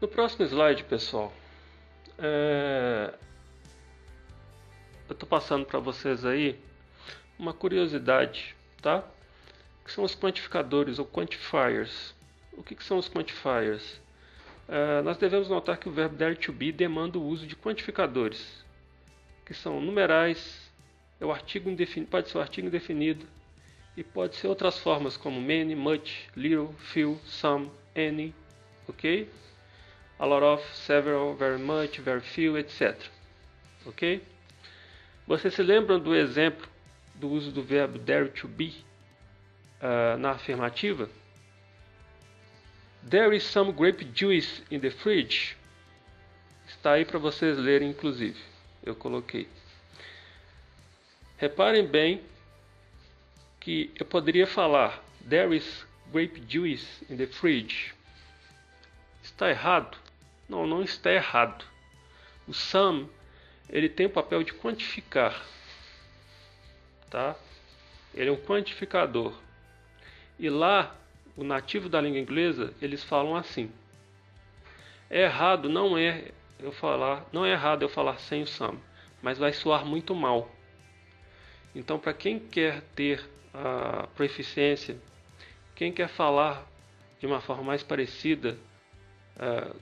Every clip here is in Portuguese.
No próximo slide, pessoal, eu estou passando para vocês aí uma curiosidade, tá? O que são os quantificadores ou quantifiers? O que são os quantifiers? Nós devemos notar que o verbo dare to be demanda o uso de quantificadores, que são numerais, pode ser o artigo indefinido, e pode ser outras formas como many, much, little, few, some, any, ok? A lot of, several, very much, very few, etc. Ok? Vocês se lembram do exemplo do uso do verbo dare to be na afirmativa? There is some grape juice in the fridge. Está aí para vocês lerem, inclusive. Eu coloquei. Reparem bem que eu poderia falar there is grape juice in the fridge. Está errado? Não, não está errado. O some, ele tem o papel de quantificar, tá? Ele é um quantificador. E lá, o nativo da língua inglesa, eles falam assim. Não é errado eu falar sem o some, mas vai soar muito mal. Então, para quem quer ter a proficiência, quem quer falar de uma forma mais parecida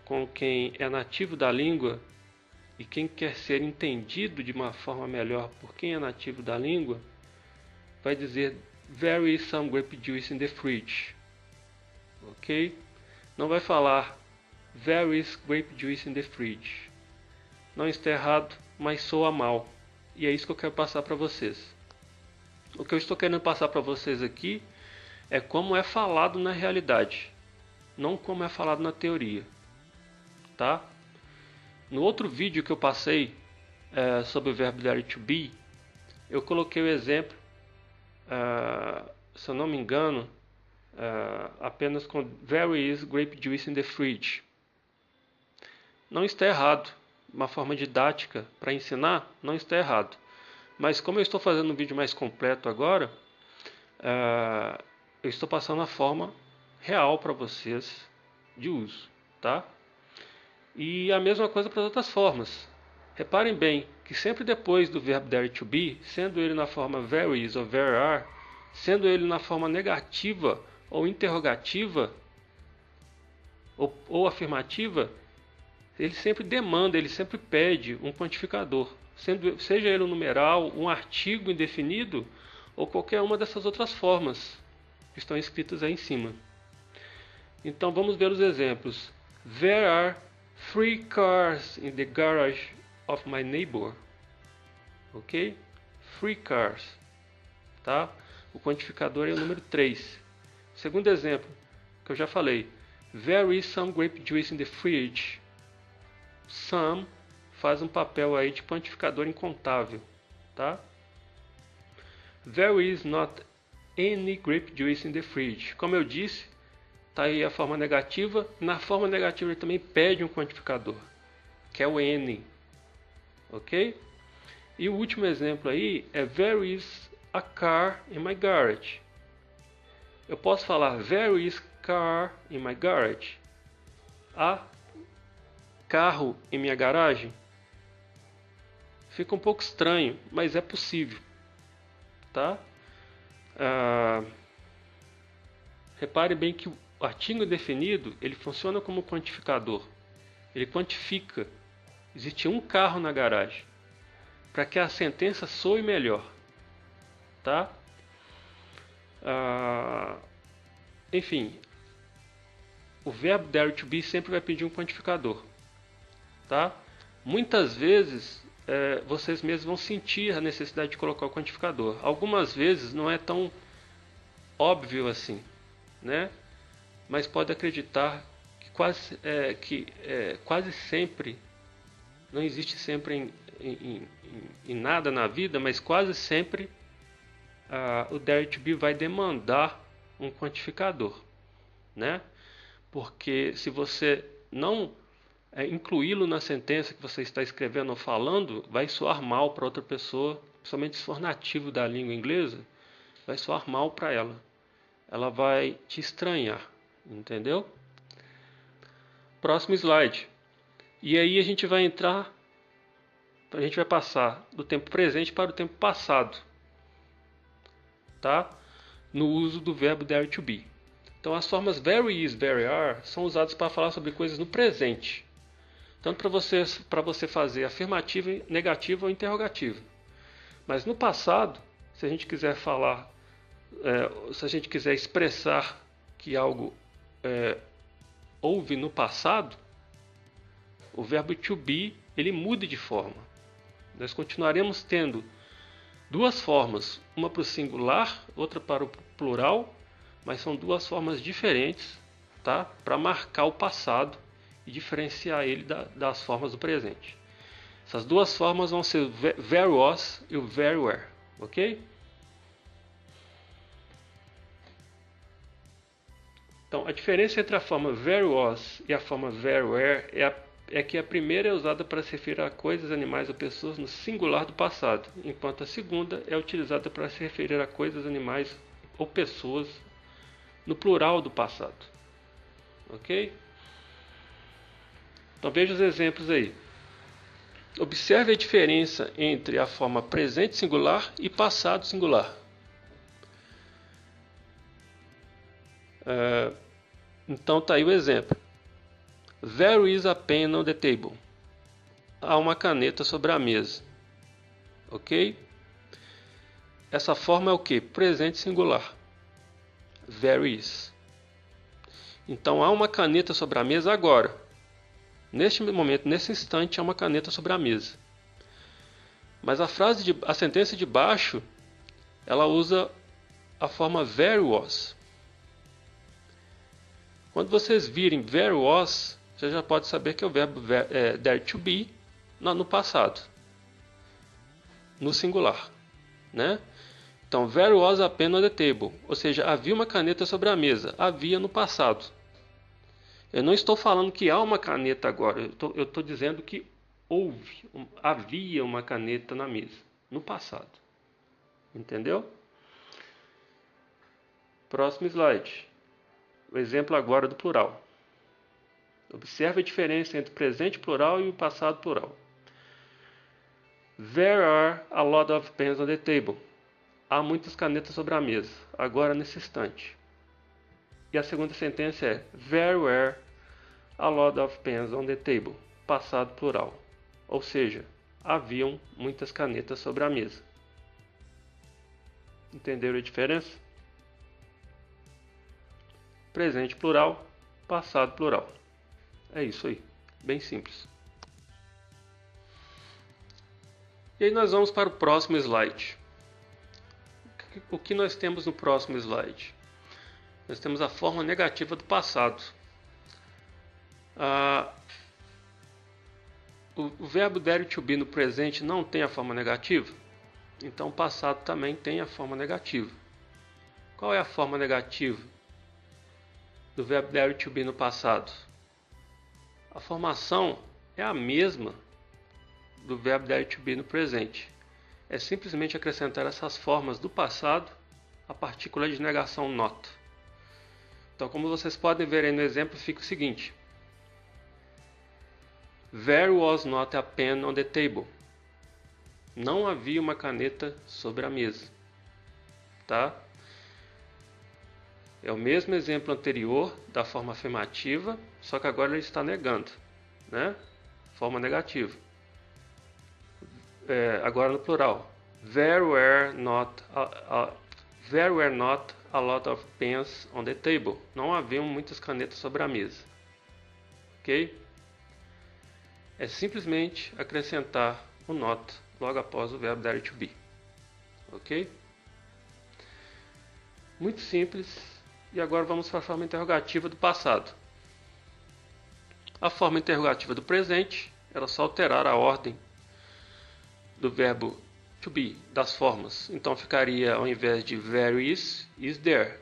com quem é nativo da língua e quem quer ser entendido de uma forma melhor por quem é nativo da língua, vai dizer there is some grape juice in the fridge, ok? Não vai falar there is grape juice in the fridge. Não está errado, mas soa mal, e é isso que eu quero passar para vocês. O que eu estou querendo passar para vocês aqui é como é falado na realidade, não como é falado na teoria, tá? No outro vídeo que eu passei sobre o verbo dare to be, eu coloquei o exemplo, se eu não me engano, apenas com there is grape juice in the fridge. Não está errado, uma forma didática para ensinar, não está errado. Mas como eu estou fazendo um vídeo mais completo agora, eu estou passando a forma real para vocês de uso, tá? E a mesma coisa para as outras formas. Reparem bem que sempre depois do verbo dare to be, sendo ele na forma there is ou there are, sendo ele na forma negativa ou interrogativa ou afirmativa, ele sempre demanda, ele sempre pede um quantificador, seja ele um numeral, um artigo indefinido ou qualquer uma dessas outras formas que estão escritas aí em cima. Então vamos ver os exemplos. There are 3 cars in the garage of my neighbor. Ok? 3 cars. Tá? O quantificador é o número 3. Segundo exemplo, que eu já falei. There is some grape juice in the fridge. Some faz um papel aí de quantificador incontável. Tá? There is not any grape juice in the fridge. Como eu disse, está aí a forma negativa. Na forma negativa ele também pede um quantificador, que é o N. Ok? E o último exemplo aí é there is a car in my garage. Eu posso falar there is car in my garage. Há carro em minha garagem? Fica um pouco estranho, mas é possível. Tá? Repare bem que o artigo indefinido ele funciona como quantificador. Ele quantifica. Existe um carro na garagem, para que a sentença soe melhor, tá? Enfim, o verbo dare to be sempre vai pedir um quantificador, tá? Muitas vezes vocês mesmos vão sentir a necessidade de colocar o quantificador. Algumas vezes não é tão óbvio assim, né? Mas pode acreditar que quase sempre, não existe sempre em nada na vida, mas quase sempre o dare to be vai demandar um quantificador, né? porque se você não incluí-lo na sentença que você está escrevendo ou falando, vai soar mal para outra pessoa, principalmente se for nativo da língua inglesa, vai soar mal para ela. Ela vai te estranhar, entendeu? Próximo slide. E aí a gente vai passar do tempo presente para o tempo passado, tá? No uso do verbo dare to be. Então as formas very is, very are são usadas para falar sobre coisas no presente. Tanto para você fazer afirmativa, negativa ou interrogativa. Mas no passado, se a gente quiser falar, se a gente quiser expressar que algo houve no passado, o verbo to be ele muda de forma. Nós continuaremos tendo duas formas, uma para o singular, outra para o plural, mas são duas formas diferentes, tá? Para marcar o passado e diferenciar ele das formas do presente. Essas duas formas vão ser o very was e o very were, ok? Então, a diferença entre a forma very was e a forma very were é que a primeira é usada para se referir a coisas, animais ou pessoas no singular do passado, enquanto a segunda é utilizada para se referir a coisas, animais ou pessoas no plural do passado. Ok? Então veja os exemplos aí. Observe a diferença entre a forma presente singular e passado singular. Então está aí o exemplo. There is a pen on the table. Há uma caneta sobre a mesa. Ok? Essa forma é o que? Presente singular. There is. Então há uma caneta sobre a mesa agora. Neste momento, nesse instante, há uma caneta sobre a mesa. Mas a sentença de baixo, ela usa a forma very was. Quando vocês virem very was, você já pode saber que é o verbo dare to be no passado, no singular, né? Então, there was a pen on the table, ou seja, havia uma caneta sobre a mesa, havia no passado. Eu não estou falando que há uma caneta agora, eu estou dizendo que havia uma caneta na mesa, no passado. Entendeu? Próximo slide. O exemplo agora do plural. Observe a diferença entre o presente plural e o passado plural. There are a lot of pens on the table. Há muitas canetas sobre a mesa, agora nesse instante. E a segunda sentença é There were a lot of pens on the table. Passado plural. Ou seja, haviam muitas canetas sobre a mesa. Entenderam a diferença? Presente plural, passado plural. É isso aí. Bem simples. E aí nós vamos para o próximo slide. O que nós temos no próximo slide? Nós temos a forma negativa do passado. O verbo dare to be no presente não tem a forma negativa, então o passado também tem a forma negativa. Qual é a forma negativa do verbo dare to be no passado? A formação é a mesma do verbo dare to be no presente. É simplesmente acrescentar essas formas do passado à partícula de negação not. Então, como vocês podem ver aí no exemplo, fica o seguinte. There was not a pen on the table. Não havia uma caneta sobre a mesa. Tá? É o mesmo exemplo anterior da forma afirmativa, só que agora ele está negando, né? Forma negativa. Agora no plural. There were not a lot of pens on the table. Não haviam muitas canetas sobre a mesa. Ok? É simplesmente acrescentar o not logo após o verbo dare to be. Ok? Muito simples. E agora vamos para a forma interrogativa do passado. A forma interrogativa do presente era só alterar a ordem do verbo to be, das formas. Então ficaria, ao invés de there is there.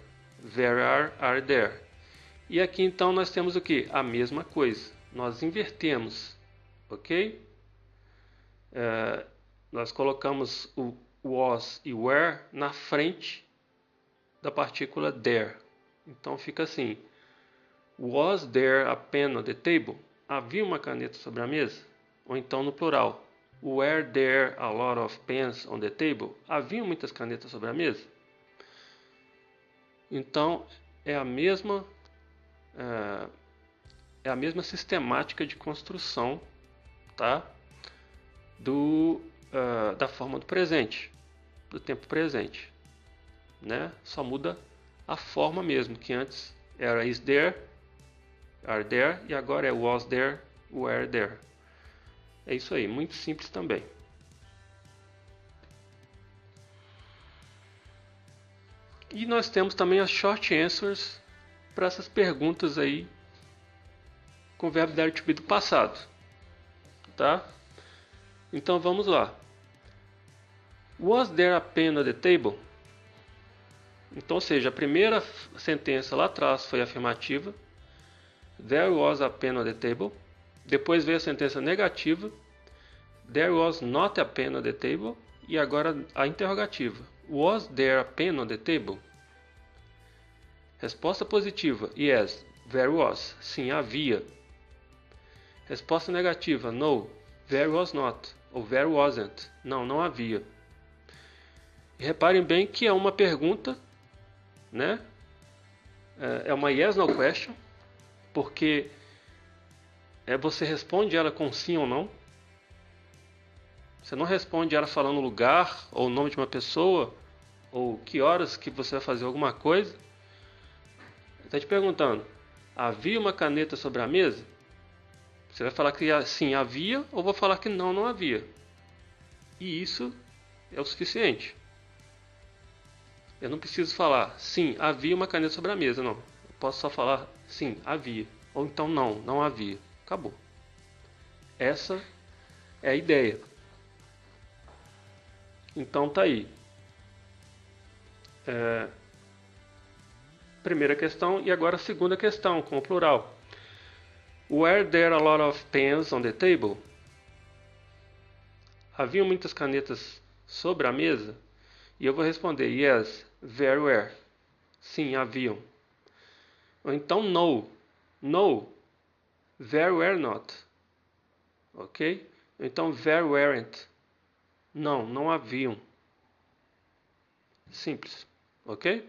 There are there. E aqui então nós temos o que? A mesma coisa. Nós invertemos, ok? Nós colocamos o was e were na frente da partícula there. Então fica assim: was there a pen on the table? Havia uma caneta sobre a mesa? Ou então no plural: were there a lot of pens on the table? Havia muitas canetas sobre a mesa? Então é a mesma sistemática de construção, tá? Da forma do presente, do tempo presente, né? Só muda a forma mesmo, que antes era is there, are there, e agora é was there, were there. É isso aí, muito simples também. E nós temos também as short answers para essas perguntas aí com o verbo there to be do passado, tá? Então vamos lá. Was there a pen on the table? Então, ou seja, a primeira sentença lá atrás foi afirmativa. There was a pen on the table. Depois veio a sentença negativa. There was not a pen on the table. E agora a interrogativa. Was there a pen on the table? Resposta positiva. Yes, there was. Sim, havia. Resposta negativa. No, there was not. Ou there wasn't. Não, não havia. E reparem bem que é uma pergunta, né? É uma yes no question, porque você responde ela com sim ou não. Você não responde ela falando o lugar ou o nome de uma pessoa ou que horas que você vai fazer alguma coisa. Está te perguntando: havia uma caneta sobre a mesa? Você vai falar que sim, havia, ou vou falar que não, não havia. E isso é o suficiente. Eu não preciso falar sim, havia uma caneta sobre a mesa, não. Eu posso só falar sim, havia. Ou então não, não havia. Acabou. Essa é a ideia. Então tá aí. Primeira questão e agora a segunda questão, com o plural. Were there a lot of pens on the table? Havia muitas canetas sobre a mesa? E eu vou responder yes, there were. Sim, haviam. Ou então no. No, there were not. Ok? Ou então there weren't. Não, não haviam. Simples. Ok?